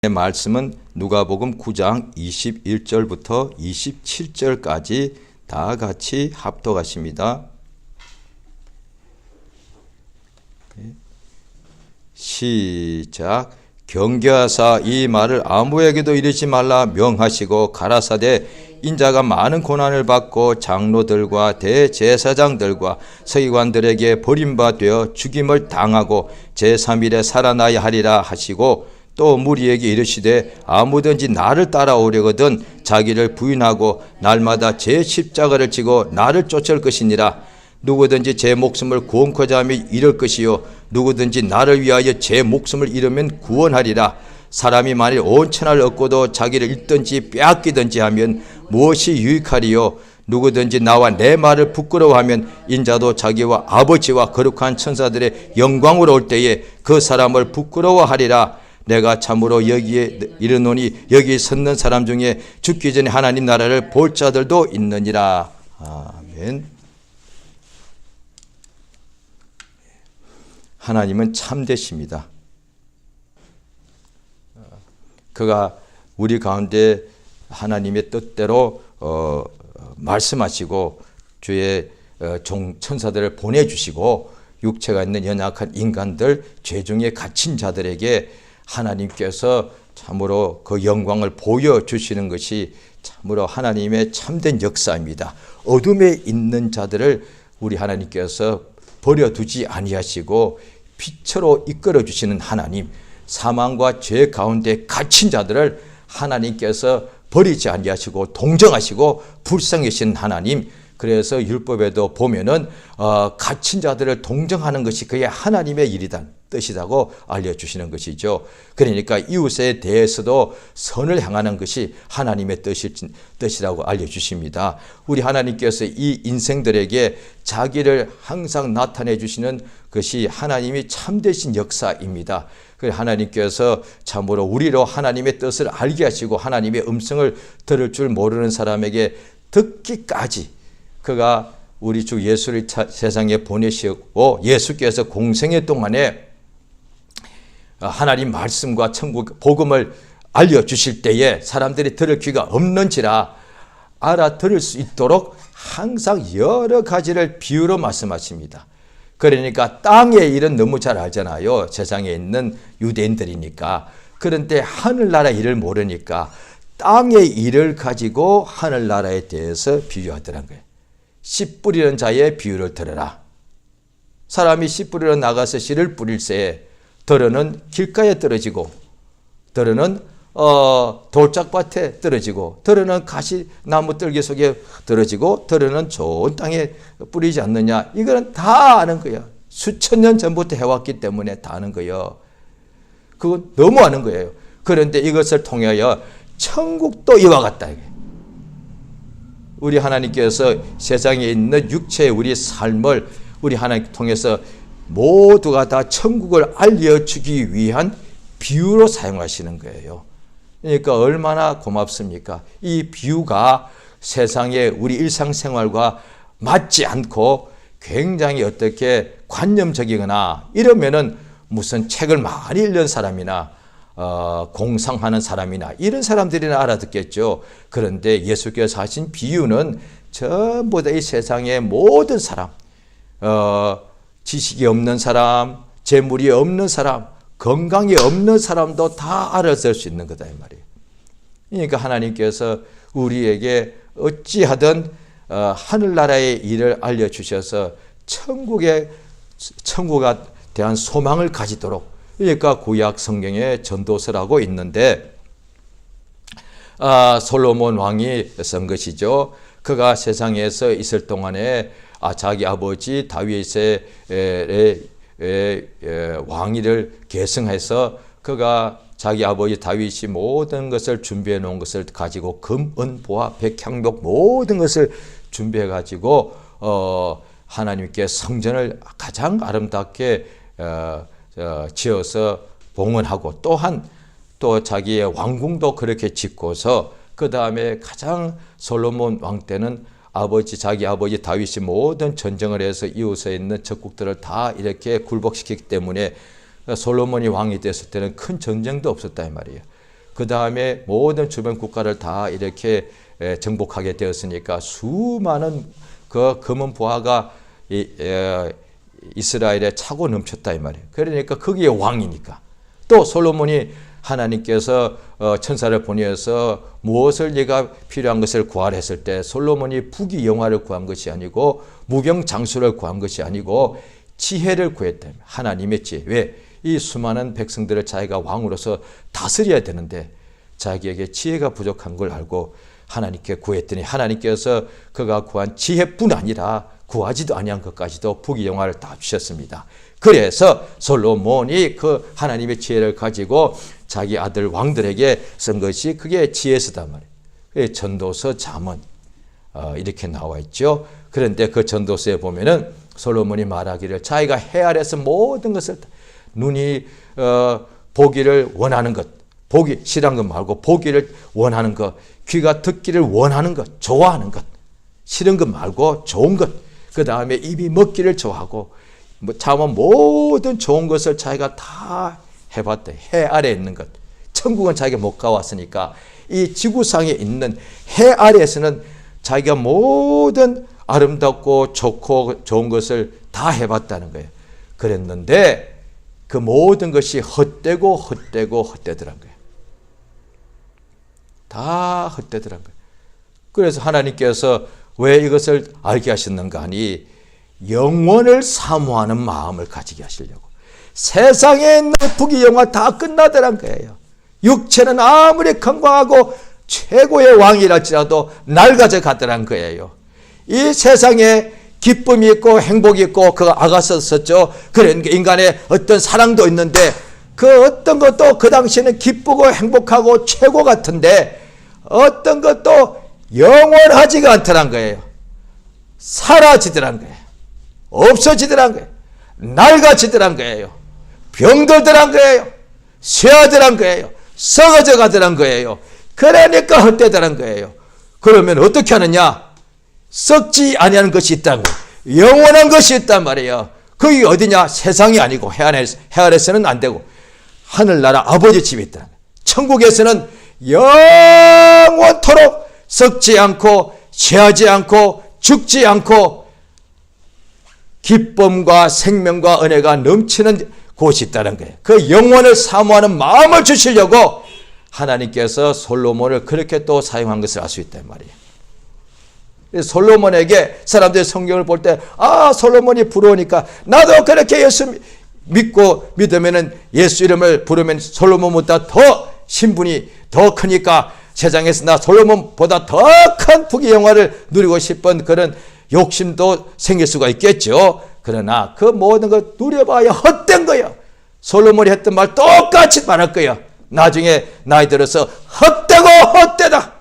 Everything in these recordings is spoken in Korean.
말씀은 누가복음 9장 21절부터 27절까지 다 같이 합독하십니다. 시작. 경계하사 이 말을 아무에게도 이르지 말라 명하시고 가라사대 인자가 많은 고난을 받고 장로들과 대제사장들과 서기관들에게 버림받아 죽임을 당하고 제3일에 살아나야 하리라 하시고 또 무리에게 이르시되 아무든지 나를 따라오려거든 자기를 부인하고 날마다 제 십자가를 지고 나를 쫓을 것이니라. 누구든지 제 목숨을 구원코자 하면 잃을 것이요 누구든지 나를 위하여 제 목숨을 잃으면 구원하리라. 사람이 만일 온 천하를 얻고도 자기를 잃든지 빼앗기든지 하면 무엇이 유익하리요? 누구든지 나와 내 말을 부끄러워하면 인자도 자기와 아버지와 거룩한 천사들의 영광으로 올 때에 그 사람을 부끄러워하리라. 내가 참으로 여기에 이르노니 여기 섰는 사람 중에 죽기 전에 하나님 나라를 볼 자들도 있느니라. 아멘. 하나님은 참되십니다. 그가 우리 가운데 하나님의 뜻대로 말씀하시고 주의 천사들을 보내주시고 육체가 있는 연약한 인간들, 죄중에 갇힌 자들에게 하나님께서 참으로 그 영광을 보여주시는 것이 참으로 하나님의 참된 역사입니다. 어둠에 있는 자들을 우리 하나님께서 버려두지 아니하시고 빛으로 이끌어주시는 하나님, 사망과 죄 가운데 갇힌 자들을 하나님께서 버리지 아니하시고 동정하시고 불쌍히신 하나님. 그래서 율법에도 보면은 갇힌 자들을 동정하는 것이 그게 하나님의 일이다 뜻이라고 알려주시는 것이죠. 그러니까 이웃에 대해서도 선을 향하는 것이 하나님의 뜻이라고 알려주십니다. 우리 하나님께서 이 인생들에게 자기를 항상 나타내 주시는 것이 하나님이 참되신 역사입니다. 하나님께서 참으로 우리로 하나님의 뜻을 알게 하시고 하나님의 음성을 들을 줄 모르는 사람에게 듣기까지 그가 우리 주 예수를 세상에 보내시고 예수께서 공생애 동안에 하나님 말씀과 천국 복음을 알려주실 때에 사람들이 들을 귀가 없는지라 알아들을 수 있도록 항상 여러 가지를 비유로 말씀하십니다. 그러니까 땅의 일은 너무 잘 알잖아요. 세상에 있는 유대인들이니까. 그런데 하늘나라 일을 모르니까 땅의 일을 가지고 하늘나라에 대해서 비유하더란 거예요. 씨 뿌리는 자의 비유를 들으라. 사람이 씨 뿌리러 나가서 씨를 뿌릴새 더러는 길가에 떨어지고 더러는 돌짝밭에 떨어지고 더러는 가시나무 뜰개 속에 떨어지고 더러는 좋은 땅에 뿌리지 않느냐. 이거는 다 아는 거예요. 수천 년 전부터 해왔기 때문에 다 아는 거예요. 그건 너무 아는 거예요. 그런데 이것을 통하여 천국도 이와 같다. 우리 하나님께서 세상에 있는 육체의 우리 삶을 우리 하나님 통해서 모두가 다 천국을 알려주기 위한 비유로 사용하시는 거예요. 그러니까 얼마나 고맙습니까? 이 비유가 세상의 우리 일상생활과 맞지 않고 굉장히 어떻게 관념적이거나 이러면은 무슨 책을 많이 읽는 사람이나 공상하는 사람이나 이런 사람들이나 알아듣겠죠. 그런데 예수께서 하신 비유는 전부 다 이 세상의 모든 사람, 지식이 없는 사람, 재물이 없는 사람, 건강이 없는 사람도 다 알아들 수 있는 거다 이 말이에요. 그러니까 하나님께서 우리에게 어찌하든 하늘나라의 일을 알려주셔서 천국에 대한 소망을 가지도록, 그러니까 구약 성경에 전도서라고 있는데 솔로몬 왕이 쓴 것이죠. 그가 세상에서 있을 동안에 자기 아버지 다윗의 왕위를 계승해서 그가 자기 아버지 다윗이 모든 것을 준비해 놓은 것을 가지고 금, 은, 보화, 백향목 모든 것을 준비해 가지고 하나님께 성전을 가장 아름답게 지어서 봉헌하고 또한 또 자기의 왕궁도 그렇게 짓고서 그 다음에 가장 솔로몬 왕 때는 자기 아버지 다윗이 모든 전쟁을 해서 이웃에 있는 적국들을 다 이렇게 굴복시켰기 때문에 솔로몬이 왕이 됐을 때는 큰 전쟁도 없었다 이 말이에요. 그 다음에 모든 주변 국가를 다 이렇게 정복하게 되었으니까 수많은 그 금은 보화가 이스라엘에 차고 넘쳤다 이 말이에요. 그러니까 거기에 왕이니까. 또 솔로몬이 하나님께서 천사를 보내서 무엇을 네가 필요한 것을 구하라 했을 때 솔로몬이 부귀 영화를 구한 것이 아니고 무병장수를 구한 것이 아니고 지혜를 구했다. 하나님의 지혜. 왜? 이 수많은 백성들을 자기가 왕으로서 다스려야 되는데 자기에게 지혜가 부족한 걸 알고 하나님께 구했더니 하나님께서 그가 구한 지혜뿐 아니라 구하지도 아니한 것까지도 부귀 영화를 다 주셨습니다. 그래서 솔로몬이 그 하나님의 지혜를 가지고 자기 아들 왕들에게 쓴 것이 그게 지혜서단 말이에요. 전도서, 잠언 이렇게 나와 있죠. 그런데 그 전도서에 보면은 솔로몬이 말하기를 자기가 해 아래서 모든 것을 눈이 보기를 원하는 것, 보기 싫은 것 말고 보기를 원하는 것, 귀가 듣기를 원하는 것, 좋아하는 것, 싫은 것 말고 좋은 것, 그 다음에 입이 먹기를 좋아하고 참은 모든 좋은 것을 자기가 다 해봤대. 해 아래에 있는 것. 천국은 자기가 못 가왔으니까 이 지구상에 있는 해 아래에서는 자기가 모든 아름답고 좋고 좋은 것을 다 해봤다는 거예요. 그랬는데 그 모든 것이 헛되고 헛되더란 거예요. 다 헛되더란 거예요. 그래서 하나님께서 왜 이것을 알게 하셨는가 하니 영원을 사모하는 마음을 가지게 하시려고. 세상에 있는 부귀 영화 다 끝나더란 거예요. 육체는 아무리 건강하고 최고의 왕이랄지라도 낡아져 가더란 거예요. 이 세상에 기쁨이 있고 행복이 있고 그가 아가서었죠. 그런 인간의 어떤 사랑도 있는데 그 어떤 것도 그 당시에는 기쁘고 행복하고 최고 같은데 어떤 것도 영원하지가 않더란 거예요. 사라지더란 거예요. 없어지더란 거예요. 낡아지더란 거예요. 병들더란 거예요. 쇠하더란 거예요. 썩어져 가더란 거예요. 그러니까 헛되더란 거예요. 그러면 어떻게 하느냐? 썩지 아니하는 것이 있다는 거예요. 영원한 것이 있단 말이에요. 그게 어디냐? 세상이 아니고 해 아래서는 안 되고 하늘나라 아버지 집에 있다는 거예요. 천국에서는 영원토록 썩지 않고 쇠하지 않고 죽지 않고 기쁨과 생명과 은혜가 넘치는 곳이 있다는 거예요. 그 영원을 사모하는 마음을 주시려고 하나님께서 솔로몬을 그렇게 또 사용한 것을 알 수 있단 말이에요. 솔로몬에게 사람들이 성경을 볼 때 솔로몬이 부러우니까 나도 그렇게 예수 믿고 믿으면은 예수 이름을 부르면 솔로몬보다 더 신분이 더 크니까 세상에서 나 솔로몬보다 더 큰 부귀 영화를 누리고 싶은 그런 욕심도 생길 수가 있겠죠. 그러나 그 모든 걸 누려봐야 헛된 거예요. 솔로몬이 했던 말 똑같이 말할 거예요. 나중에 나이 들어서 헛되고 헛되다.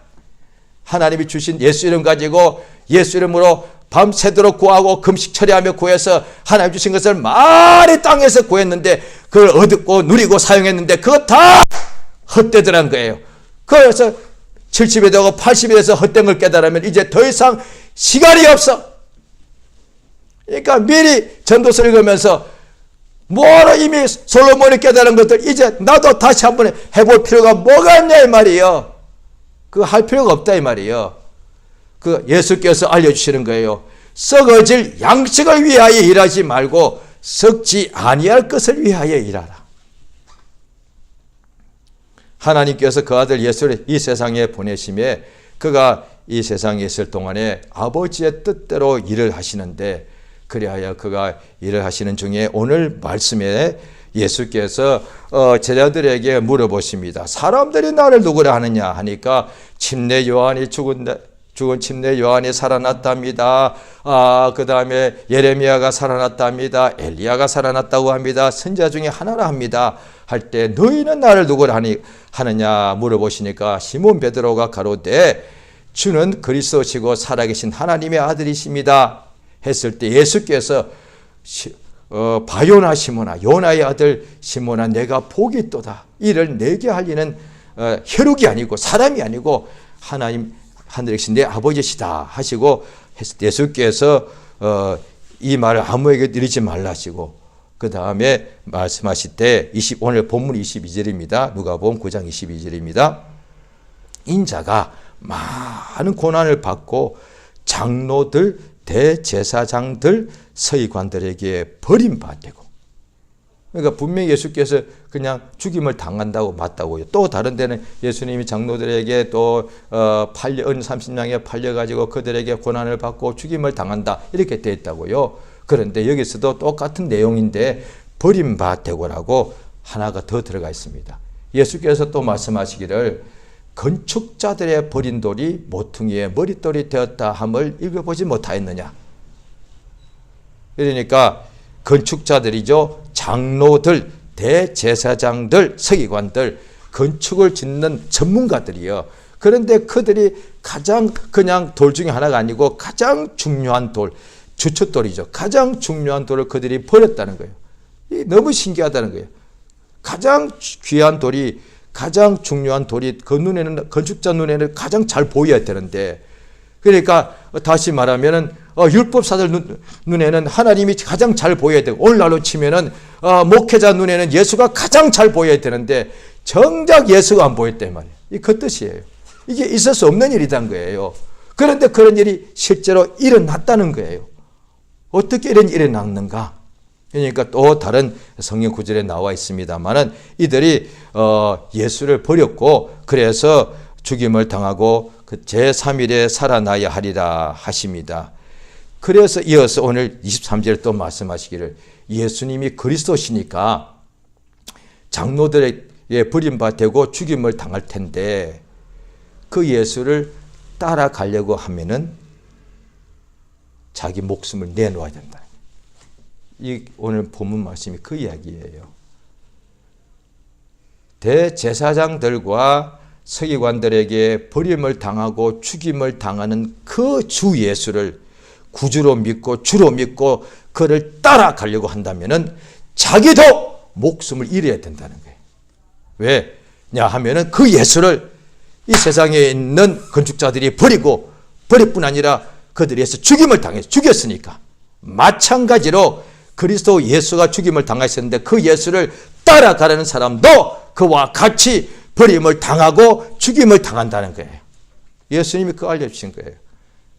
하나님이 주신 예수 이름 가지고 예수 이름으로 밤새도록 구하고 금식 처리하며 구해서 하나님 주신 것을 많이 땅에서 구했는데 그걸 얻고 누리고 사용했는데 그거 다 헛되더란 거예요. 그래서 70이 되고 80이 돼서 헛된 걸 깨달으면 이제 더 이상 시간이 없어. 그러니까 미리 전도서를 읽으면서 뭐로 이미 솔로몬이 깨달은 것들 이제 나도 다시 한번 해볼 필요가 뭐가 있냐 이 말이에요. 그거 할 필요가 없다 이 말이에요. 그 예수께서 알려주시는 거예요. 썩어질 양식을 위하여 일하지 말고 썩지 아니할 것을 위하여 일하라. 하나님께서 그 아들 예수를 이 세상에 보내심에 그가 이 세상에 있을 동안에 아버지의 뜻대로 일을 하시는데 그리하여 그가 일을 하시는 중에 오늘 말씀에 예수께서 제자들에게 물어보십니다. 사람들이 나를 누구라 하느냐 하니까 침례 요한이 죽은 침례 요한이 살아났답니다. 그 다음에 예레미야가 살아났답니다. 엘리야가 살아났다고 합니다. 선지자 중에 하나라 합니다. 할 때 너희는 나를 누구라 하느냐 물어보시니까 시몬 베드로가 가로되 주는 그리스도시고 살아계신 하나님의 아들이십니다. 했을 때 예수께서 바요나 시몬아 요나의 아들 시몬아 내가 복이 있도다. 이를 내게 할 이는 혈육이 아니고 사람이 아니고 하나님 하늘에 계신 내 아버지시다 하시고 예수께서 이 말을 아무에게 드리지 말라 하시고 그 다음에 말씀하실 때 오늘 본문 22절입니다. 누가복음 9장 22절입니다. 인자가 많은 고난을 받고 장로들, 대제사장들, 서기관들에게 버림받고, 그러니까 분명히 예수께서 그냥 죽임을 당한다고 맞다고요. 또 다른 데는 예수님이 장로들에게 또 은 30냥에 팔려가지고 그들에게 고난을 받고 죽임을 당한다 이렇게 되어 있다고요. 그런데 여기서도 똑같은 내용인데 버림받고라고 하나가 더 들어가 있습니다. 예수께서 또 말씀하시기를 건축자들의 버린 돌이 모퉁이의 머릿돌이 되었다 함을 읽어보지 못하였느냐. 그러니까 건축자들이죠. 장로들, 대제사장들, 서기관들, 건축을 짓는 전문가들이요. 그런데 그들이 가장 그냥 돌 중에 하나가 아니고 가장 중요한 돌, 주춧돌이죠. 가장 중요한 돌을 그들이 버렸다는 거예요. 너무 신기하다는 거예요. 가장 귀한 돌이, 가장 중요한 돌이 그 눈에는, 건축자 눈에는 가장 잘 보여야 되는데, 그러니까 다시 말하면은 율법사들 눈에는 하나님이 가장 잘 보여야 되고, 오늘날로 치면은 목회자 눈에는 예수가 가장 잘 보여야 되는데 정작 예수가 안 보였단 말이에요. 그 뜻이에요. 이게 있을 수 없는 일이란 거예요. 그런데 그런 일이 실제로 일어났다는 거예요. 어떻게 이런 일이 났는가? 그러니까 또 다른 성경 구절에 나와 있습니다만은 이들이 예수를 버렸고 그래서 죽임을 당하고 그 제3일에 살아나야 하리라 하십니다. 그래서 이어서 오늘 23절에 또 말씀하시기를 예수님이 그리스도시니까 장로들에게 버림받고 죽임을 당할 텐데 그 예수를 따라가려고 하면은 자기 목숨을 내놓아야 된다. 이 오늘 본문 말씀이 그 이야기예요. 대제사장들과 서기관들에게 버림을 당하고 죽임을 당하는 그 주 예수를 구주로 믿고 주로 믿고 그를 따라가려고 한다면은 자기도 목숨을 잃어야 된다는 거예요. 왜냐 하면은 그 예수를 이 세상에 있는 건축자들이 버리고 버릴 뿐 아니라 그들에서 죽임을 당해서 죽였으니까 마찬가지로 그리스도 예수가 죽임을 당하셨는데 그 예수를 따라가려는 사람도 그와 같이 버림을 당하고 죽임을 당한다는 거예요. 예수님이 그거 알려주신 거예요.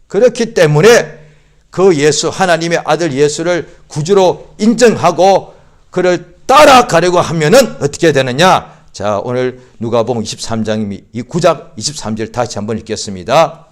그렇기 때문에 그 예수, 하나님의 아들 예수를 구주로 인정하고 그를 따라가려고 하면은 어떻게 되느냐? 자, 오늘 누가복음 23장, 9장 23절 다시 한번 읽겠습니다.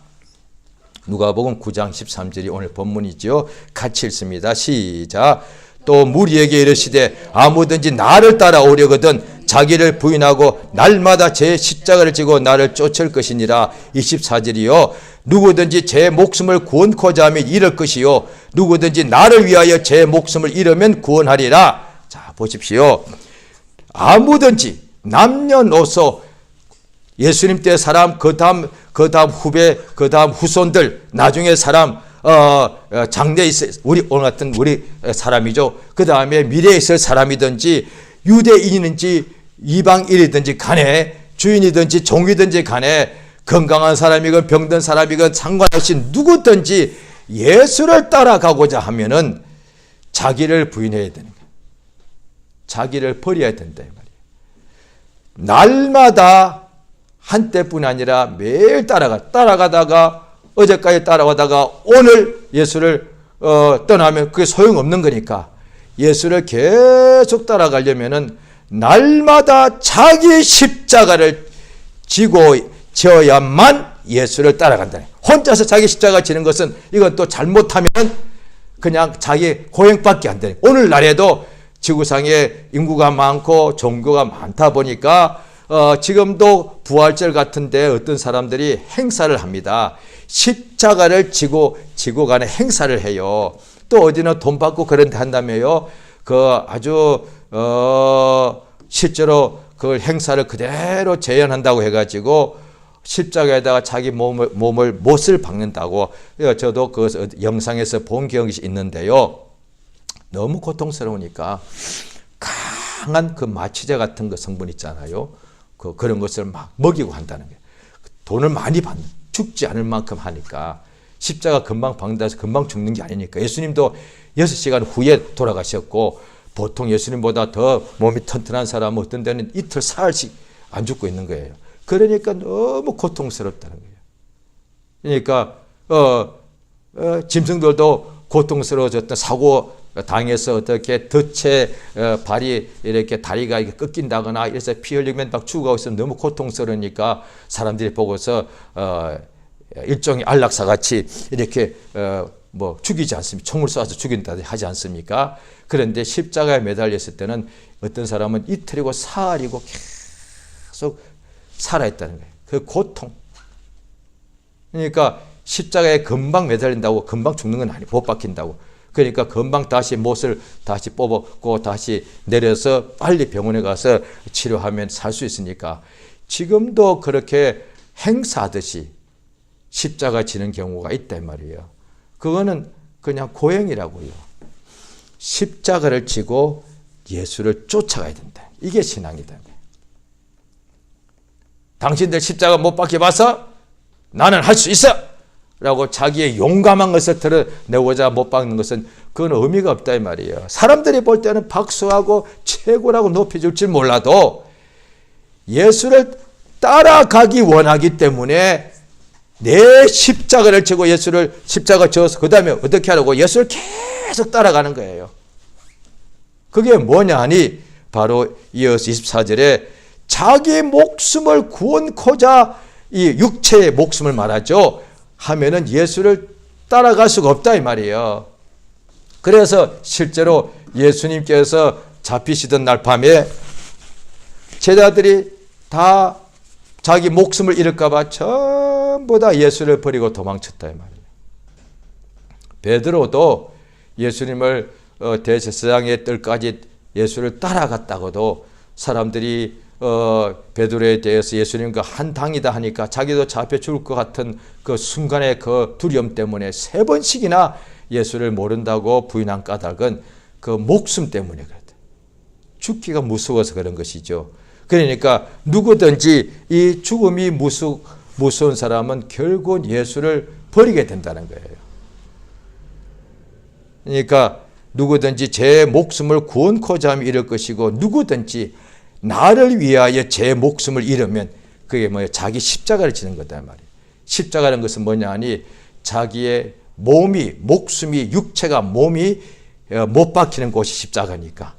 누가복음 9장 13절이 오늘 본문이죠. 같이 읽습니다. 시작. 또 무리에게 이르시되 아무든지 나를 따라오려거든 자기를 부인하고 날마다 제 십자가를 지고 나를 쫓을 것이니라. 24절이요. 누구든지 제 목숨을 구원코자 하면 잃을 것이요 누구든지 나를 위하여 제 목숨을 잃으면 구원하리라. 자, 보십시오. 아무든지 남녀노소 예수님 때 사람, 그 다음 후배, 그 다음 후손들, 나중에 사람, 장래에 있을, 오늘 같은 우리 사람이죠. 그 다음에 미래에 있을 사람이든지, 유대인이든지, 이방인이든지 간에, 주인이든지 종이든지 간에, 건강한 사람이건 병든 사람이건 상관없이 누구든지 예수를 따라가고자 하면은 자기를 부인해야 되는 거예요. 자기를 버려야 된다, 이 말이에요. 날마다 한때뿐 아니라 매일 따라가다가 어제까지 따라가다가 오늘 예수를 떠나면 그게 소용없는 거니까 예수를 계속 따라가려면은 날마다 자기 십자가를 지어야만 예수를 따라간다. 혼자서 자기 십자가 지는 것은 이건 또 잘못하면 그냥 자기 고행밖에 안 되는. 오늘날에도 지구상에 인구가 많고 종교가 많다 보니까 지금도 부활절 같은데 어떤 사람들이 행사를 합니다. 십자가를 지고 가는 행사를 해요. 또 어디는 돈 받고 그런 데 한다며요. 그 아주 실제로 그 행사를 그대로 재현한다고 해가지고 십자가에다가 자기 못을 박는다고. 저도 그 영상에서 본 기억이 있는데요. 너무 고통스러우니까 강한 그 마취제 같은 그 성분 있잖아요. 그런 것을 막 먹이고 한다는 거예요. 돈을 많이 받는, 죽지 않을 만큼 하니까. 십자가 금방 박는다 해서 금방 죽는 게 아니니까. 예수님도 6시간 후에 돌아가셨고 보통 예수님보다 더 몸이 튼튼한 사람은 어떤 데는 이틀 사흘씩 안 죽고 있는 거예요. 그러니까 너무 고통스럽다는 거예요. 그러니까 짐승들도 고통스러워졌던 사고 당해서 어떻게 덫에 발이 이렇게 다리가 꺾인다거나 이래서 피 흘리면 막 죽어가고 있으면 너무 고통스러우니까 사람들이 보고서 일종의 안락사 같이 이렇게 뭐 죽이지 않습니까? 총을 쏴서 죽인다 하지 않습니까? 그런데 십자가에 매달렸을 때는 어떤 사람은 이틀이고 사흘이고 계속 살아있다는 거예요. 그 고통. 그러니까 십자가에 금방 매달린다고 금방 죽는 건 아니에요. 못 박힌다고. 그러니까 금방 다시 못을 다시 뽑고 다시 내려서 빨리 병원에 가서 치료하면 살 수 있으니까 지금도 그렇게 행사하듯이 십자가 지는 경우가 있단 말이에요. 그거는 그냥 고행이라고요. 십자가를 지고 예수를 쫓아가야 된다. 이게 신앙이다. 당신들 십자가 못 박혀봐서 나는 할 수 있어! 라고 자기의 용감한 것을 드러내고자 못 박는 것은 그건 의미가 없다 이 말이에요. 사람들이 볼 때는 박수하고 최고라고 높여줄 줄 몰라도 예수를 따라가기 원하기 때문에 내 십자가를 지고 예수를 십자가 지어서 그 다음에 어떻게 하라고 예수를 계속 따라가는 거예요. 그게 뭐냐 하니 바로 이어서 24절에 자기 목숨을 구원코자 이 육체의 목숨을 말하죠. 하면은 예수를 따라갈 수가 없다 이 말이에요. 그래서 실제로 예수님께서 잡히시던 날 밤에 제자들이 다 자기 목숨을 잃을까 봐 전부 다 예수를 버리고 도망쳤다 이 말이에요. 베드로도 예수님을 대제사장의 뜰까지 예수를 따라갔다고도 사람들이 베드로에 대해서 예수님과 한 당이다 하니까 자기도 잡혀 죽을 것 같은 그 순간의 그 두려움 때문에 3번씩이나 예수를 모른다고 부인한 까닭은 그 목숨 때문에 그랬다. 죽기가 무서워서 그런 것이죠. 그러니까 누구든지 이 죽음이 무서운 사람은 결국 예수를 버리게 된다는 거예요. 그러니까 누구든지 제 목숨을 구원코자 하면 잃을 것이고 누구든지 나를 위하여 제 목숨을 잃으면 그게 뭐예요? 자기 십자가를 지는 거다 말이에요. 십자가라는 것은 뭐냐 하니 자기의 목숨이 육체가 몸이 못 박히는 곳이 십자가니까.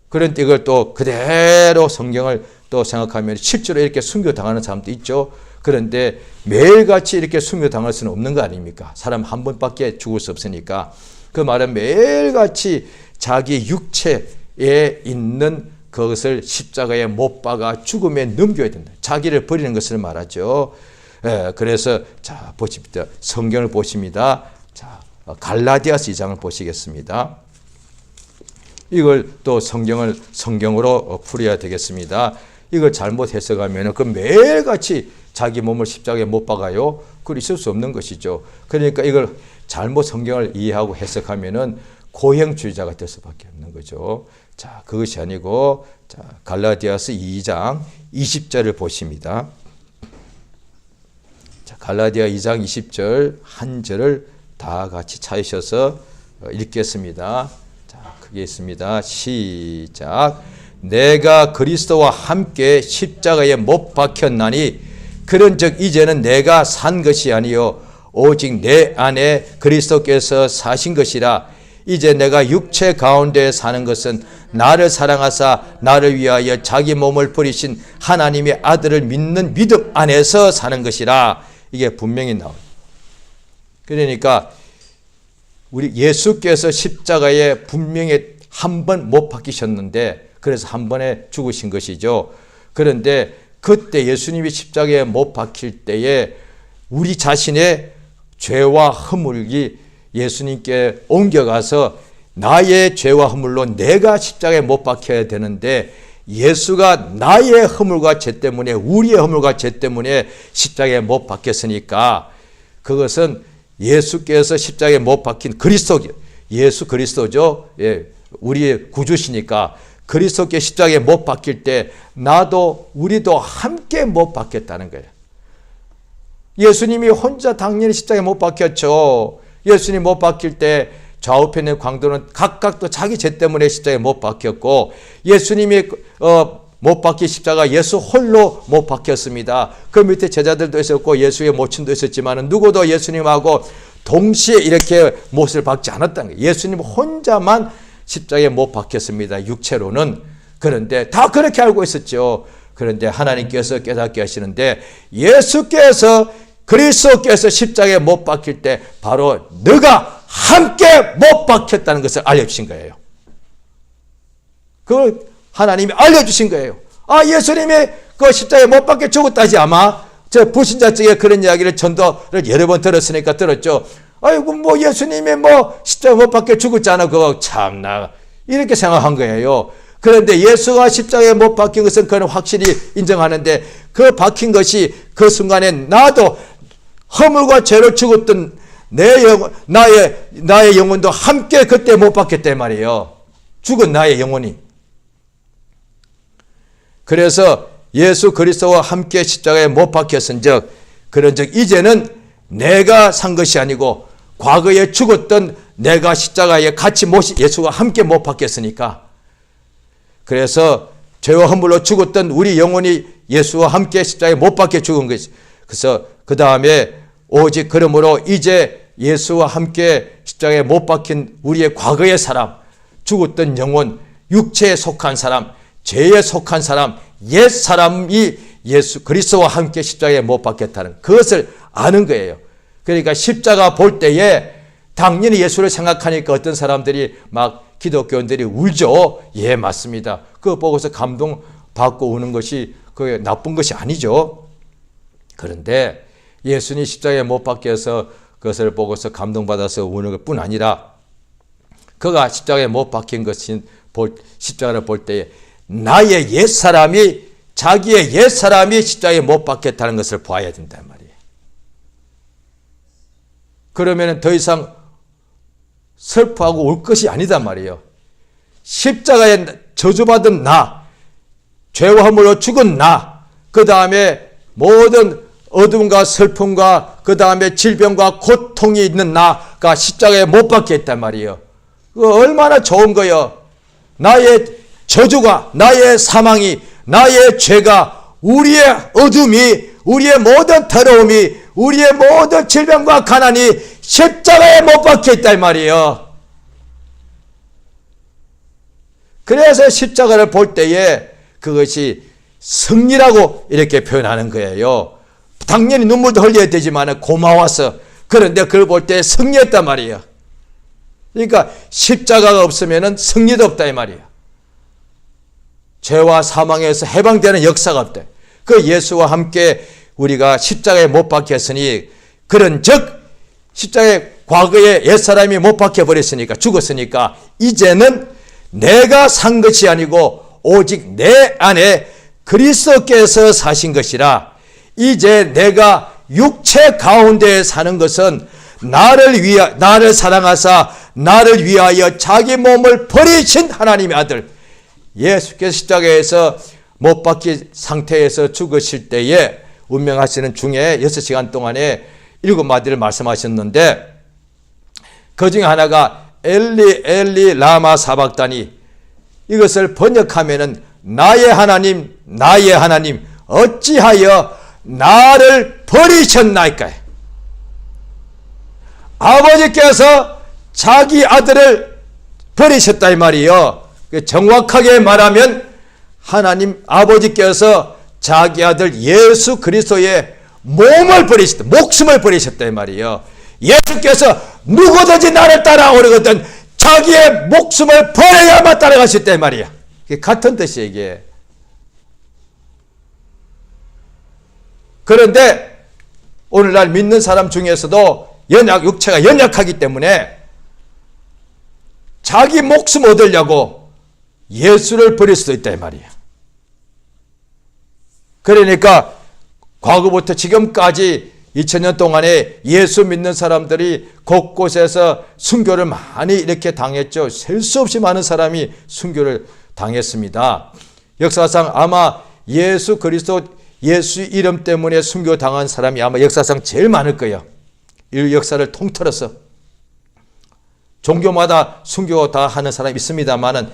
그런데 이걸 또 그대로 성경을 또 생각하면 실제로 이렇게 순교당하는 사람도 있죠. 그런데 매일같이 이렇게 순교당할 수는 없는 거 아닙니까? 사람 한 번밖에 죽을 수 없으니까. 그 말은 매일같이 자기 육체에 있는 그것을 십자가에 못 박아 죽음에 넘겨야 된다. 자기를 버리는 것을 말하죠. 그래서 자 보십니다. 성경을 보십니다. 자 갈라디아서 2장을 보시겠습니다. 이걸 또 성경으로 풀어야 되겠습니다. 이걸 잘못 해석하면 그 매일같이 자기 몸을 십자가에 못 박아요. 그걸 있을 수 없는 것이죠. 그러니까 이걸 잘못 성경을 이해하고 해석하면은 고행주의자가 될 수밖에 없는 거죠. 자, 그것이 아니고 자, 갈라디아서 2장 20절을 보십니다. 자, 갈라디아 2장 20절 한 절을 다 같이 찾으셔서 읽겠습니다. 자, 크게 있습니다. 시작. 내가 그리스도와 함께 십자가에 못 박혔나니 그런즉 이제는 내가 산 것이 아니요 오직 내 안에 그리스도께서 사신 것이라. 이제 내가 육체 가운데 사는 것은 나를 사랑하사 나를 위하여 자기 몸을 버리신 하나님의 아들을 믿는 믿음 안에서 사는 것이라. 이게 분명히 나옵니다. 그러니까 우리 예수께서 십자가에 분명히 한 번 못 박히셨는데 그래서 한 번에 죽으신 것이죠. 그런데 그때 예수님이 십자가에 못 박힐 때에 우리 자신의 죄와 허물이 예수님께 옮겨가서 나의 죄와 허물로 내가 십자가에 못 박혀야 되는데 예수가 나의 허물과 죄 때문에 우리의 허물과 죄 때문에 십자가에 못 박혔으니까 그것은 예수께서 십자가에 못 박힌 예수 그리스도죠. 예, 우리의 구주시니까 그리스도께 십자가에 못 박힐 때 나도 우리도 함께 못 박혔다는 거예요. 예수님이 혼자 당연히 십자가에 못 박혔죠. 예수님 못 박힐 때 좌우편의 광도는 각각 또 자기 죄 때문에 십자가에 못 박혔고, 예수님이 못 박힌 십자가 예수 홀로 못 박혔습니다. 그 밑에 제자들도 있었고 예수의 모친도 있었지만 누구도 예수님하고 동시에 이렇게 못을 박지 않았다는 거예요. 예수님 혼자만 십자가에 못 박혔습니다. 육체로는. 그런데 다 그렇게 알고 있었죠. 그런데 하나님께서 깨닫게 하시는데, 예수께서 그리스도께서 십자가에 못 박힐 때 바로 너가 함께 못 박혔다는 것을 알려주신 거예요. 그걸 하나님이 알려주신 거예요. 아, 예수님이 그 십자가에 못 박혀 죽었다지. 아마 저 불신자 쪽에 그런 이야기를 전도를 여러 번 들었으니까 들었죠. 아이고 뭐 예수님이 뭐 십자가에 못 박혀 죽었잖아. 그거 참나 이렇게 생각한 거예요. 그런데 예수가 십자가에 못 박힌 것은 그는 확실히 인정하는데, 그 박힌 것이 그 순간에 나도 허물과 죄로 죽었던 나의 영혼도 함께 그때 못 박혔단 말이에요. 죽은 나의 영혼이. 그래서 예수 그리스도와 함께 십자가에 못 박혔은즉, 그런즉 이제는 내가 산 것이 아니고 과거에 죽었던 내가 십자가에 같이 예수와 함께 못 박혔으니까, 그래서 죄와 허물로 죽었던 우리 영혼이 예수와 함께 십자가에 못 박혀 죽은 것이. 그래서 그 다음에 오직 그러므로 이제 예수와 함께 십자가에 못 박힌 우리의 과거의 사람, 죽었던 영혼, 육체에 속한 사람, 죄에 속한 사람, 옛 사람이 예수 그리스도와 함께 십자가에 못 박혔다는 그것을 아는 거예요. 그러니까 십자가 볼 때에 당연히 예수를 생각하니까 어떤 사람들이 막 기독교인들이 울죠. 예, 맞습니다. 그거 보고서 감동받고 우는 것이 그게 나쁜 것이 아니죠. 그런데 예수님 십자가에 못 박혀서 그것을 보고서 감동받아서 우는 것뿐 아니라, 그가 십자가에 못 박힌 것인 십자가를 볼 때에 나의 옛사람이, 자기의 옛사람이 십자가에 못 박혔다는 것을 봐야 된단 말이에요. 그러면 더 이상 슬퍼하고 울 것이 아니단 말이에요. 십자가에 저주받은 나, 죄와 허물로 죽은 나, 그 다음에 모든 어둠과 슬픔과 그 다음에 질병과 고통이 있는 나가 십자가에 못 박혔단 말이에요. 그거 얼마나 좋은 거예요. 나의 저주가, 나의 사망이, 나의 죄가, 우리의 어둠이, 우리의 모든 더러움이, 우리의 모든 질병과 가난이 십자가에 못 박혀있단 말이에요. 그래서 십자가를 볼 때에 그것이 승리라고 이렇게 표현하는 거예요. 당연히 눈물도 흘려야 되지만 고마워서, 그런데 그걸 볼 때 승리했단 말이에요. 그러니까 십자가가 없으면 승리도 없다 이 말이에요. 죄와 사망에서 해방되는 역사가 없다. 그 예수와 함께 우리가 십자가에 못 박혔으니, 그런즉 십자가에 과거에 옛사람이 못 박혀버렸으니까, 죽었으니까 이제는 내가 산 것이 아니고 오직 내 안에 그리스도께서 사신 것이라. 이제 내가 육체 가운데 사는 것은 나를 사랑하사 나를 위하여 자기 몸을 버리신 하나님의 아들 예수께서 십자가에서 못 박힌 상태에서 죽으실 때에 운명하시는 중에 6시간 동안에 7마디를 말씀하셨는데, 그 중에 하나가 엘리 엘리 라마 사박다니, 이것을 번역하면은 나의 하나님 어찌하여 나를 버리셨나이까. 아버지께서 자기 아들을 버리셨다 이 말이요. 정확하게 말하면 하나님 아버지께서 자기 아들 예수 그리스도의 몸을 버리셨다, 목숨을 버리셨다 이 말이요. 예수께서 누구든지 나를 따라오려거든 자기의 목숨을 버려야만 따라가셨다 이 말이야. 같은 뜻이에요 이게. 그런데 오늘날 믿는 사람 중에서도 육체가 연약하기 때문에 자기 목숨 얻으려고 예수를 버릴 수도 있다 이 말이야. 그러니까 과거부터 지금까지 2000년 동안에 예수 믿는 사람들이 곳곳에서 순교를 많이 이렇게 당했죠. 셀 수 없이 많은 사람이 순교를 당했습니다. 역사상 아마 예수 그리스도 예수 이름 때문에 순교 당한 사람이 아마 역사상 제일 많을 거예요. 이 역사를 통틀어서. 종교마다 순교 다 하는 사람이 있습니다만은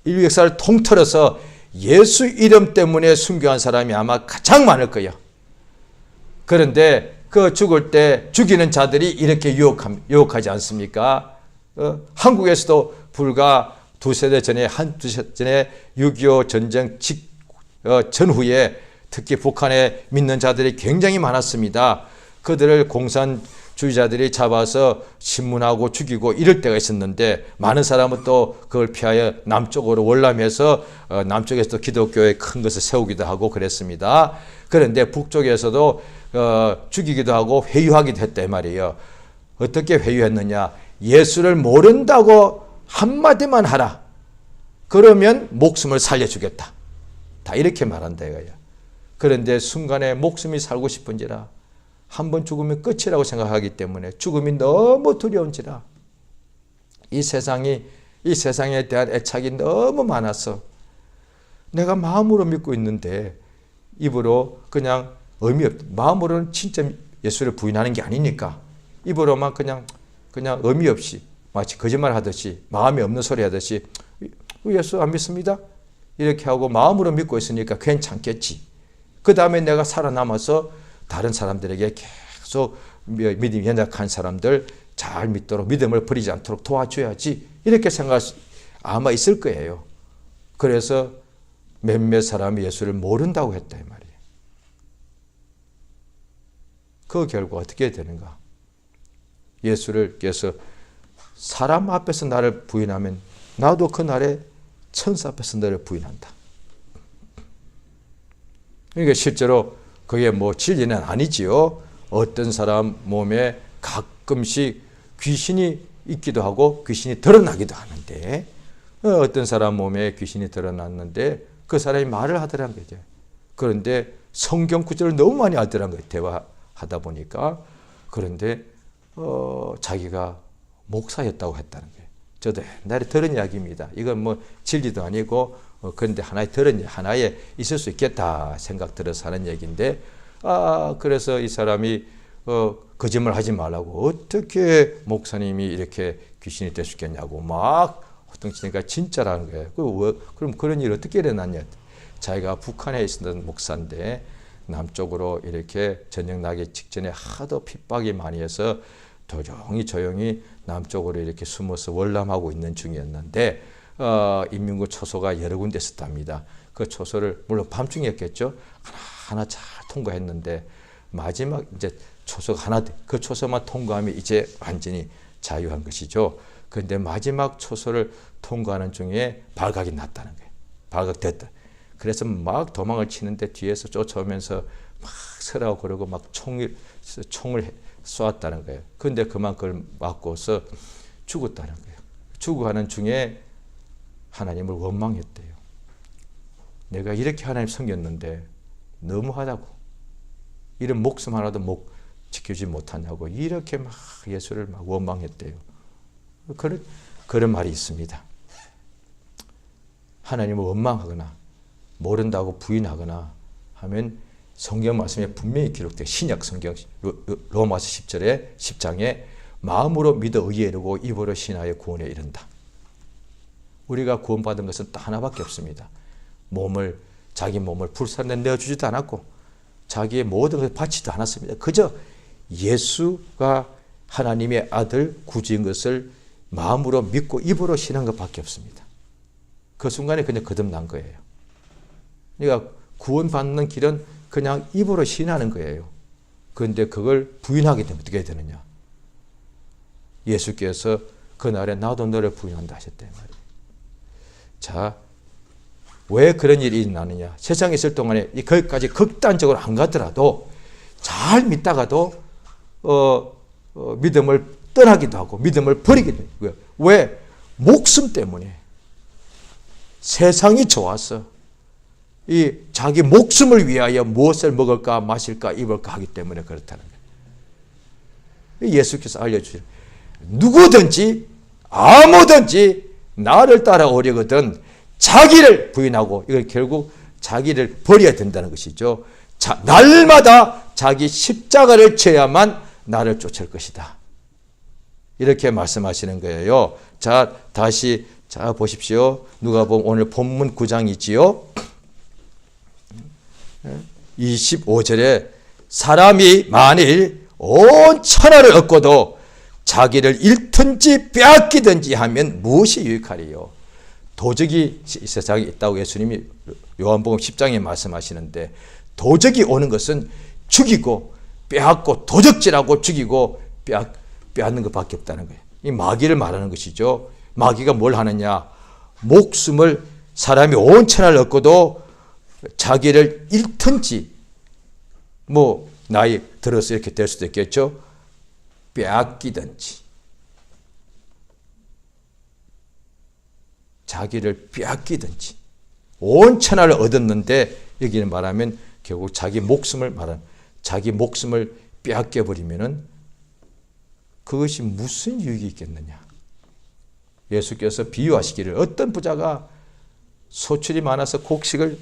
인류 역사를 통틀어서 예수 이름 때문에 순교한 사람이 아마 가장 많을 거예요. 그런데 그 죽을 때 죽이는 자들이 이렇게 유혹하지 않습니까? 한국에서도 불과 두세 대 전에 6.25 전쟁 전후에 특히 북한에 믿는 자들이 굉장히 많았습니다. 그들을 공산주의자들이 잡아서 신문하고 죽이고 이럴 때가 있었는데 많은 사람은 또 그걸 피하여 남쪽으로 월남해서 남쪽에서도 기독교의 큰 것을 세우기도 하고 그랬습니다. 그런데 북쪽에서도 죽이기도 하고 회유하기도 했단 말이에요. 어떻게 회유했느냐? 예수를 모른다고 한마디만 하라. 그러면 목숨을 살려주겠다. 다 이렇게 말한다 이거야. 그런데 순간에 목숨이 살고 싶은지라 한번 죽으면 끝이라고 생각하기 때문에 죽음이 너무 두려운지라 이 세상에 대한 애착이 너무 많아서 내가 마음으로 믿고 있는데 입으로 그냥 마음으로는 진짜 예수를 부인하는 게 아니니까 입으로만 그냥 의미 없이 마치 거짓말 하듯이 마음이 없는 소리 하듯이 예수 안 믿습니다. 이렇게 하고 마음으로 믿고 있으니까 괜찮겠지. 그 다음에 내가 살아남아서 다른 사람들에게 계속 믿음이 연약한 사람들 잘 믿도록 믿음을 버리지 않도록 도와줘야지. 이렇게 생각할 수 아마 있을 거예요. 그래서 몇몇 사람이 예수를 모른다고 했다 이 말이에요. 그 결과 어떻게 되는가? 예수께서 사람 앞에서 나를 부인하면 나도 그날에 천사 앞에서 너를 부인한다. 그러니까 실제로 그게 뭐 진리는 아니지요. 어떤 사람 몸에 가끔씩 귀신이 있기도 하고 귀신이 드러나기도 하는데 어떤 사람 몸에 귀신이 드러났는데 그 사람이 말을 하더라는 거죠. 그런데 성경 구절을 너무 많이 알더라는 거예요. 대화하다 보니까. 그런데 자기가 목사였다고 했다는 거예요. 저도 옛날에 들은 이야기입니다. 이건 뭐 진리도 아니고 그런데 하나에 있을 수 있겠다 생각 들어서 하는 얘기인데 그래서 이 사람이 거짓말 하지 말라고 어떻게 목사님이 이렇게 귀신이 될 수 있겠냐고 막 호통치니까 진짜라는 거예요. 그럼 그런 일이 어떻게 일어났냐. 자기가 북한에 있었던 목사인데 남쪽으로 이렇게 전쟁 나기 직전에 하도 핍박이 많이 해서 조용히 남쪽으로 이렇게 숨어서 월남하고 있는 중이었는데 인민군 초소가 여러 군데 있었답니다. 그 초소를 물론 밤중이었겠죠. 하나 잘 통과했는데 마지막 이제 초소가 하나 그 초소만 통과하면 이제 완전히 자유한 것이죠. 그런데 마지막 초소를 통과하는 중에 발각이 났다는 거예요. 발각됐다. 그래서 막 도망을 치는데 뒤에서 쫓아오면서 막 서라고 그러고 막 총을 쏘았다는 거예요. 그런데 그만 그걸 맞고서 죽었다는 거예요. 죽어가는 중에 하나님을 원망했대요. 내가 이렇게 하나님 섬겼는데 너무하다고. 이런 목숨 하나도 지키지 못하냐고 이렇게 막 예수를 막 원망했대요. 그런 말이 있습니다. 하나님을 원망하거나 모른다고 부인하거나 하면 성경 말씀에 분명히 기록돼 신약 성경 로마서 10장에 마음으로 믿어 의에 이르고 입으로 신하여 구원에 이른다. 우리가 구원받은 것은 딱 하나밖에 없습니다. 자기 몸을 불살에 내어주지도 않았고 자기의 모든 것을 바치지도 않았습니다. 그저 예수가 하나님의 아들 구주인 것을 마음으로 믿고 입으로 신한 것밖에 없습니다. 그 순간에 그냥 거듭난 거예요. 그러니까 구원받는 길은 그냥 입으로 신하는 거예요. 그런데 그걸 부인하게 되면 어떻게 되느냐. 예수께서 그날에 나도 너를 부인한다 하셨단 말이에요. 자, 왜 그런 일이 일어나느냐. 세상에 있을 동안에 거기까지 극단적으로 안 가더라도 잘 믿다가도 믿음을 떠나기도 하고 믿음을 버리기도 하고요. 왜? 목숨 때문에. 세상이 좋아서 이 자기 목숨을 위하여 무엇을 먹을까 마실까 입을까 하기 때문에 그렇다는 거예요. 예수께서 알려주시는 누구든지 아무든지 나를 따라오려거든 자기를 부인하고 이걸 결국 자기를 버려야 된다는 것이죠. 날마다 자기 십자가를 져야만 나를 쫓을 것이다. 이렇게 말씀하시는 거예요. 자, 다시 자 보십시오. 누가복음 오늘 본문 9장이지요. 25절에 사람이 만일 온 천하를 얻고도 자기를 잃든지 빼앗기든지 하면 무엇이 유익하리요? 도적이 이 세상에 있다고 예수님이 요한복음 10장에 말씀하시는데, 도적이 오는 것은 죽이고 빼앗고 도적질하고 죽이고 빼앗는 것밖에 없다는 거예요. 이 마귀를 말하는 것이죠. 마귀가 뭘 하느냐? 목숨을, 사람이 온 천하를 얻고도 자기를 잃든지, 뭐 나이 들어서 이렇게 될 수도 있겠죠. 빼앗기든지, 자기를 빼앗기든지, 온 천하를 얻었는데 여기는 말하면 결국 자기 목숨을 말하는, 자기 목숨을 빼앗겨 버리면은 그것이 무슨 유익이 있겠느냐? 예수께서 비유하시기를, 어떤 부자가 소출이 많아서 곡식을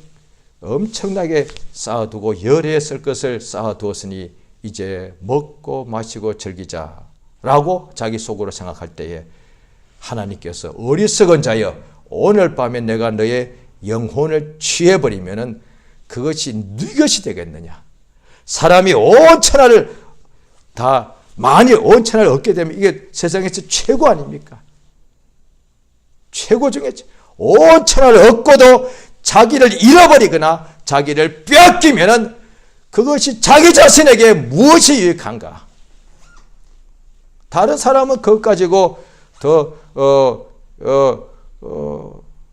엄청나게 쌓아두고 열에 쓸 것을 쌓아두었으니 이제 먹고 마시고 즐기자라고 자기 속으로 생각할 때에 하나님께서 어리석은 자여, 오늘 밤에 내가 너의 영혼을 취해버리면은 그것이 네 것이 되겠느냐? 사람이 온 천하를 다, 만일 온 천하를 얻게 되면 이게 세상에서 최고 아닙니까? 최고 중에 온 천하를 얻고도 자기를 잃어버리거나 자기를 빼앗기면은 그것이 자기 자신에게 무엇이 유익한가? 다른 사람은 그것 가지고 더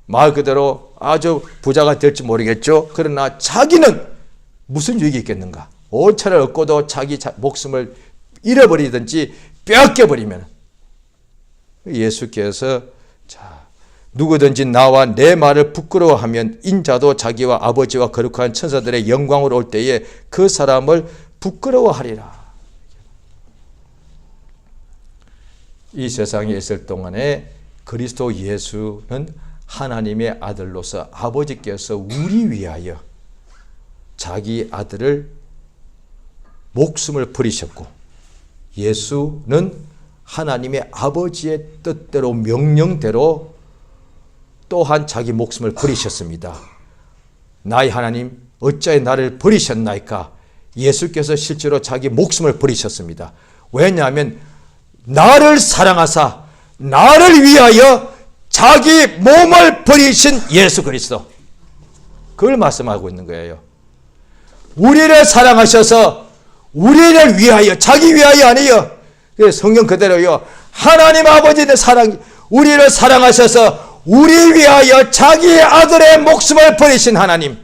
말 그대로 아주 부자가 될지 모르겠죠. 그러나 자기는 무슨 유익이 있겠는가? 온 천하를 얻고도 자기 목숨을 잃어버리든지 빼앗겨버리면, 예수께서 자, 누구든지 나와 내 말을 부끄러워하면 인자도 자기와 아버지와 거룩한 천사들의 영광으로 올 때에 그 사람을 부끄러워하리라. 이 세상에 있을 동안에 그리스도 예수는 하나님의 아들로서 아버지께서 우리 위하여 자기 아들을 목숨을 버리셨고, 예수는 하나님의 아버지의 뜻대로 명령대로 또한 자기 목숨을 버리셨습니다. 나의 하나님 어찌하여 나를 버리셨나이까? 예수께서 실제로 자기 목숨을 버리셨습니다. 왜냐하면 나를 사랑하사 나를 위하여 자기 몸을 버리신 예수 그리스도, 그걸 말씀하고 있는 거예요. 우리를 사랑하셔서 우리를 위하여, 자기 위하여 아니에요. 성경 그대로요. 하나님 아버지의 사랑, 우리를 사랑하셔서 우리 위하여 자기의 아들의 목숨을 버리신 하나님,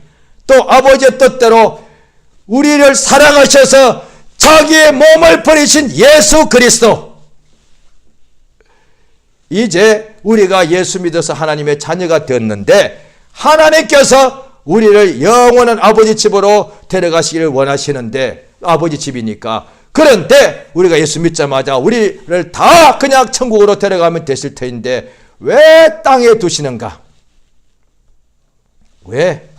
또 아버지의 뜻대로 우리를 사랑하셔서 자기의 몸을 버리신 예수 그리스도. 이제 우리가 예수 믿어서 하나님의 자녀가 되었는데, 하나님께서 우리를 영원한 아버지 집으로 데려가시기를 원하시는데, 아버지 집이니까. 그런데 우리가 예수 믿자마자 우리를 다 그냥 천국으로 데려가면 되실 터인데 왜 땅에 두시는가? 왜?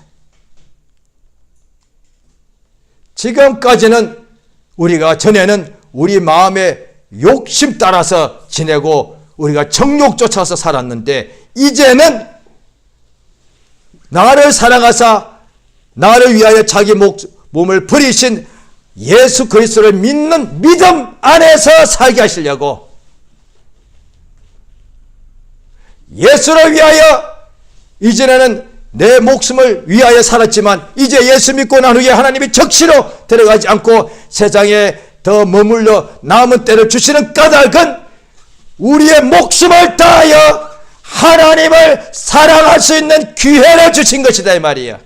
지금까지는 우리가, 전에는 우리 마음의 욕심 따라서 지내고 우리가 정욕 쫓아서 살았는데, 이제는 나를 사랑하사 나를 위하여 자기 몸을 버리신 예수 그리스도를 믿는 믿음 안에서 살게 하시려고, 예수를 위하여, 이전에는 내 목숨을 위하여 살았지만 이제 예수 믿고 난 후에 하나님이 적시로 데려가지 않고 세상에 더 머물러 남은 때를 주시는 까닭은 우리의 목숨을 다하여 하나님을 사랑할 수 있는 기회를 주신 것이다 이 말이야.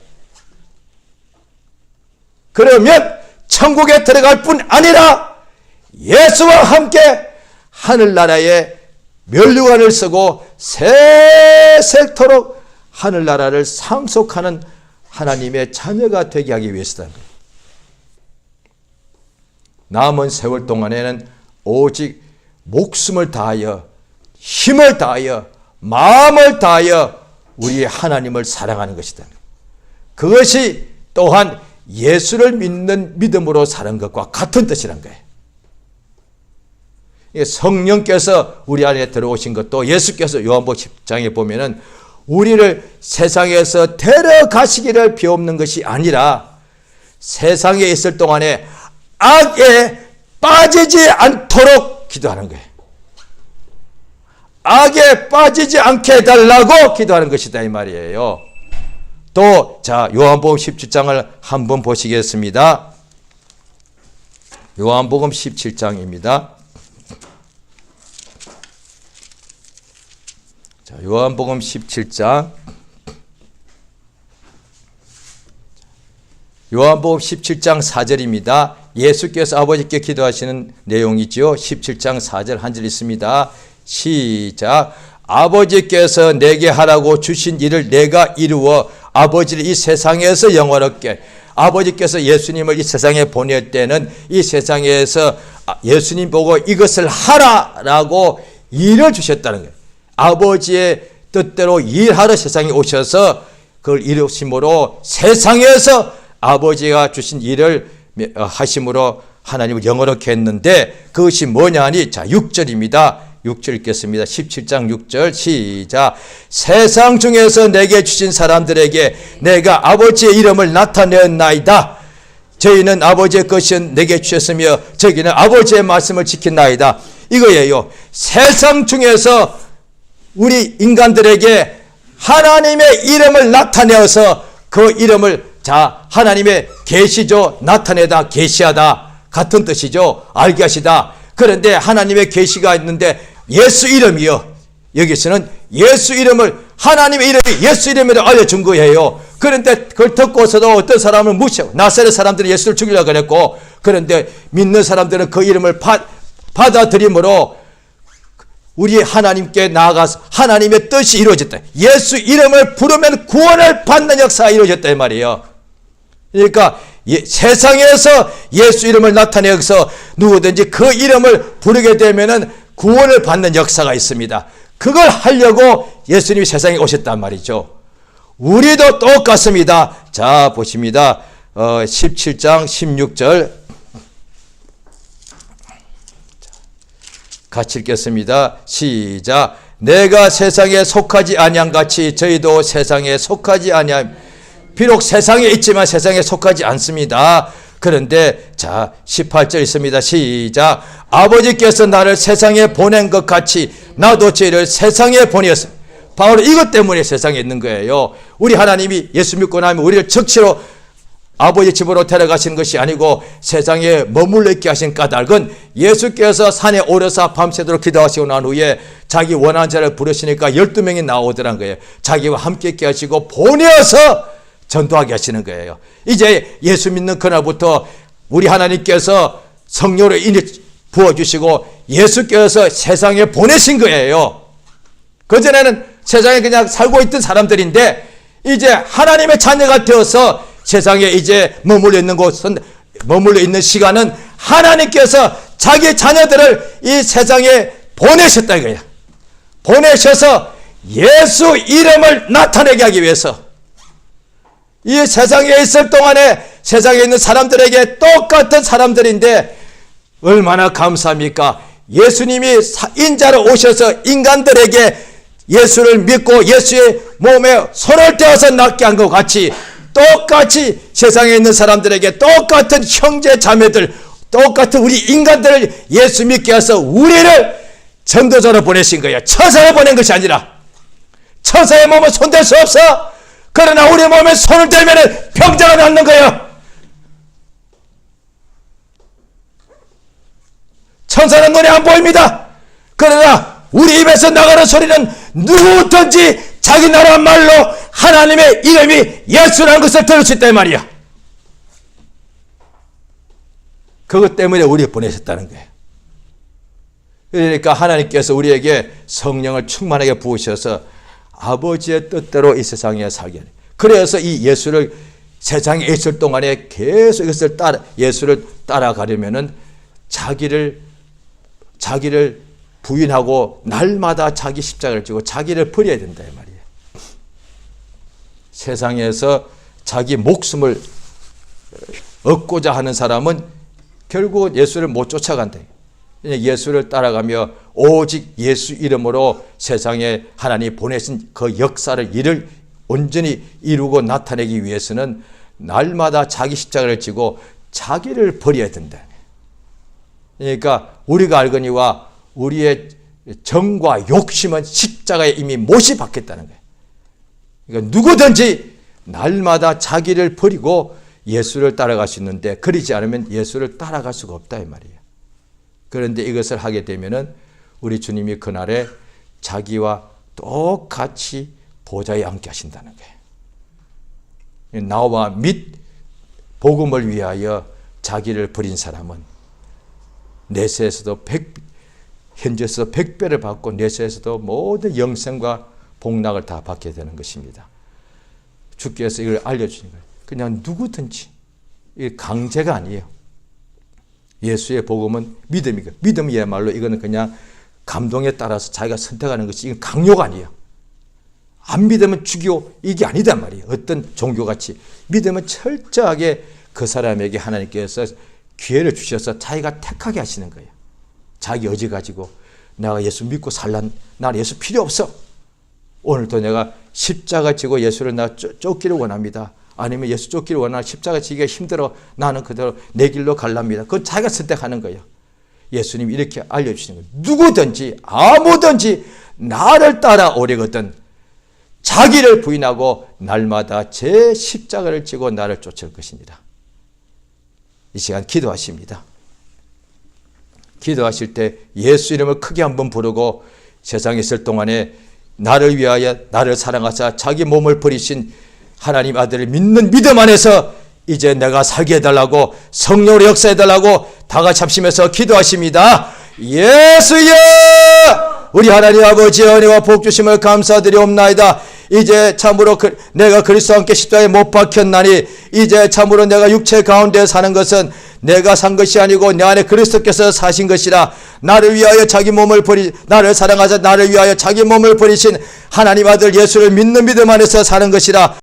그러면 천국에 들어갈 뿐 아니라 예수와 함께 하늘나라에 면류관을 쓰고 세세토록 하늘나라를 상속하는 하나님의 자녀가 되게 하기 위해서다. 남은 세월 동안에는 오직 목숨을 다하여, 힘을 다하여, 마음을 다하여 우리 하나님을 사랑하는 것이다. 그것이 또한 예수를 믿는 믿음으로 사는 것과 같은 뜻이란 거예요. 성령께서 우리 안에 들어오신 것도 예수께서 요한복음 10장에 보면은 우리를 세상에서 데려가시기를 비옵는 것이 아니라 세상에 있을 동안에 악에 빠지지 않도록 기도하는 거예요. 악에 빠지지 않게 해달라고 기도하는 것이다 이 말이에요. 또 자 요한복음 17장을 한번 보시겠습니다. 요한복음 17장입니다. 자, 요한복음 17장. 요한복음 17장 4절입니다. 예수께서 아버지께 기도하시는 내용이지요. 17장 4절 한 절 있습니다. 시작. 아버지께서 내게 하라고 주신 일을 내가 이루어 아버지를 이 세상에서 영원롭게. 아버지께서 예수님을 이 세상에 보낼 때는 이 세상에서 예수님 보고 이것을 하라라고 일을 주셨다는 거예요. 아버지의 뜻대로 일하러 세상에 오셔서 그걸 이루심으로 세상에서 아버지가 주신 일을 하심으로 하나님을 영원롭게 했는데 그것이 뭐냐 하니 자 6절입니다. 6절 읽겠습니다. 17장 6절 시작. 세상 중에서 내게 주신 사람들에게 내가 아버지의 이름을 나타내었나이다. 저희는 아버지의 것이 내게 주셨으며 저희는 아버지의 말씀을 지킨나이다. 이거예요. 세상 중에서 우리 인간들에게 하나님의 이름을 나타내어서 그 이름을 자 하나님의 계시죠. 나타내다 계시하다 같은 뜻이죠. 알게 하시다. 그런데 하나님의 계시가 있는데 예수 이름이요. 여기서는 예수 이름을 하나님의 이름이 예수 이름으로 알려준 거예요. 그런데 그걸 듣고서도 어떤 사람은 무시하고 나사렛 사람들은 예수를 죽이려고 그랬고 그런데 믿는 사람들은 그 이름을 받아들임으로 우리 하나님께 나아가서 하나님의 뜻이 이루어졌다. 예수 이름을 부르면 구원을 받는 역사가 이루어졌다 이 말이에요. 그러니까 세상에서 예수 이름을 나타내서 누구든지 그 이름을 부르게 되면은 구원을 받는 역사가 있습니다. 그걸 하려고 예수님이 세상에 오셨단 말이죠. 우리도 똑같습니다. 자 보십니다. 17장 16절 같이 읽겠습니다. 시작. 내가 세상에 속하지 아니한 같이 저희도 세상에 속하지 아니함. 비록 세상에 있지만 세상에 속하지 않습니다. 그런데 자 18절 있습니다. 시작. 아버지께서 나를 세상에 보낸 것 같이 나도 저희를 세상에 보내었습니다. 바로 이것 때문에 세상에 있는 거예요. 우리 하나님이 예수 믿고 나면 우리를 적시로 아버지 집으로 데려가시는 것이 아니고 세상에 머물러 있게 하신 까닭은 예수께서 산에 오르사 밤새도록 기도하시고 난 후에 자기 원하는 자를 부르시니까 12명이 나오더란 거예요. 자기와 함께 있게 하시고 보내어서 전도하게 하시는 거예요. 이제 예수 믿는 그날부터 우리 하나님께서 성령으로 부어주시고 예수께서 세상에 보내신 거예요. 그전에는 세상에 그냥 살고 있던 사람들인데 이제 하나님의 자녀가 되어서 세상에 이제 머물러 있는 곳은 머물러 있는 시간은 하나님께서 자기 자녀들을 이 세상에 보내셨다 이거야. 보내셔서 예수 이름을 나타내게 하기 위해서 이 세상에 있을 동안에 세상에 있는 사람들에게 똑같은 사람들인데 얼마나 감사합니까? 예수님이 인자로 오셔서 인간들에게 예수를 믿고 예수의 몸에 손을 떼어서 낫게 한 것 같이 똑같이 세상에 있는 사람들에게 똑같은 형제 자매들 똑같은 우리 인간들을 예수 믿게 해서 우리를 전도자로 보내신 거예요. 천사로 보낸 것이 아니라 천사의 몸은 손댈 수 없어. 그러나 우리 몸에 손을 대면 병자가 낫는 거예요. 천사는 눈에 안 보입니다. 그러나 우리 입에서 나가는 소리는 누구든지 자기 나라 말로 하나님의 이름이 예수라는 것을 들을 수 있다 이 말이야. 그것 때문에 우리 보내셨다는 거예요. 그러니까 하나님께서 우리에게 성령을 충만하게 부으셔서 아버지의 뜻대로 이 세상에 살게 해요. 그래서 이 예수를 세상에 있을 동안에 계속 이것을 예수를 따라가려면은 자기를 부인하고 날마다 자기 십자가를 지고 자기를 버려야 된다 이 말이에요. 세상에서 자기 목숨을 얻고자 하는 사람은 결국 예수를 못 쫓아간다. 예수를 따라가며 오직 예수 이름으로 세상에 하나님 보내신 그 역사를 일을 온전히 이루고 나타내기 위해서는 날마다 자기 십자가를 지고 자기를 버려야 된다. 그러니까 우리가 알거니와 우리의 정과 욕심은 십자가에 이미 못이 박혔다는 거예요. 그러니까 누구든지 날마다 자기를 버리고 예수를 따라갈 수 있는데, 그러지 않으면 예수를 따라갈 수가 없다 이 말이에요. 그런데 이것을 하게 되면은 우리 주님이 그날에 자기와 똑같이 보좌에 앉게 하신다는 거예요. 나와 및 복음을 위하여 자기를 버린 사람은 내세에서도 현재에서도 100배를 받고 내세에서도 모든 영생과 복락을 다 받게 되는 것입니다. 주께서 이걸 알려주신 거예요. 그냥 누구든지, 이게 강제가 아니에요. 예수의 복음은 믿음이고, 믿음이야말로 이거는 그냥 감동에 따라서 자기가 선택하는 것이, 이건 강요가 아니에요. 안 믿으면 죽이고, 이게 아니단 말이에요. 어떤 종교같이. 믿으면 철저하게 그 사람에게 하나님께서 기회를 주셔서 자기가 택하게 하시는 거예요. 자기 의지 가지고 내가 예수 믿고 살란, 나는 예수 필요 없어. 오늘도 내가 십자가 지고 예수를 나 쫓기를 원합니다. 아니면 예수 쫓기를 원하는, 십자가 지기가 힘들어, 나는 그대로 내 길로 갈랍니다. 그건 자기가 선택하는 거예요. 예수님이 이렇게 알려주시는 거예요. 누구든지 아무든지 나를 따라오려거든 자기를 부인하고 날마다 제 십자가를 지고 나를 쫓을 것입니다. 이 시간 기도하십니다. 기도하실 때 예수 이름을 크게 한번 부르고, 세상에 있을 동안에 나를 위하여 나를 사랑하사 자기 몸을 버리신 하나님 아들을 믿는 믿음 안에서 이제 내가 살게 해달라고, 성령으로 역사해달라고 다 같이 합심해서 기도하십니다. 예수여, 우리 하나님 아버지 은혜와 복 주심을 감사드리옵나이다. 이제 참으로 내가 그리스도와 함께 십자가에 못 박혔나니 이제 참으로 내가 육체 가운데 사는 것은 내가 산 것이 아니고 내 안에 그리스도께서 사신 것이라. 나를 위하여 자기 몸을 나를 사랑하사 나를 위하여 자기 몸을 버리신 하나님 아들 예수를 믿는 믿음 안에서 사는 것이라.